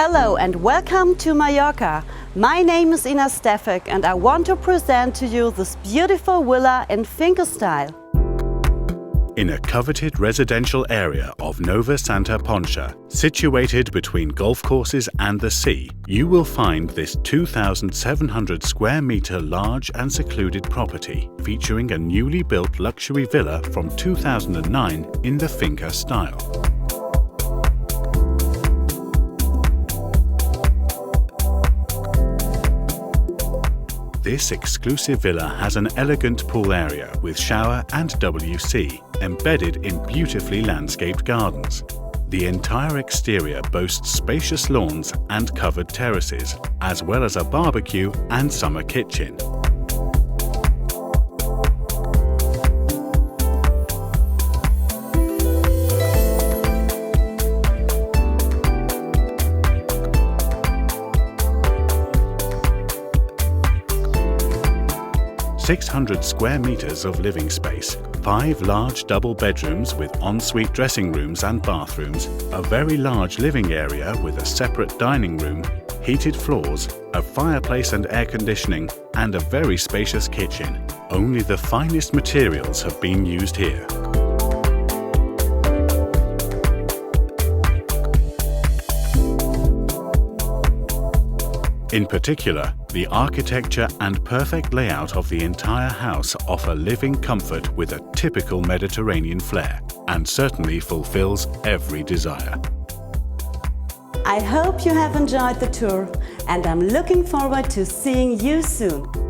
Hello and welcome to Mallorca. My name is Ina Stefek and I want to present to you this beautiful villa in Finca style. In a coveted residential area of Nova Santa Ponsa, situated between golf courses and the sea, you will find this 2,700 square metre large and secluded property, featuring a newly built luxury villa from 2009 in the Finca style. This exclusive villa has an elegant pool area with shower and WC, embedded in beautifully landscaped gardens. The entire exterior boasts spacious lawns and covered terraces, as well as a barbecue and summer kitchen. .600 square meters of living space, 5 large double bedrooms with ensuite dressing rooms and bathrooms, a very large living area with a separate dining room, heated floors, a fireplace and air conditioning, and a very spacious kitchen. Only the finest materials have been used here. In particular, the architecture and perfect layout of the entire house offer living comfort with a typical Mediterranean flair, and certainly fulfills every desire. I hope you have enjoyed the tour and I'm looking forward to seeing you soon.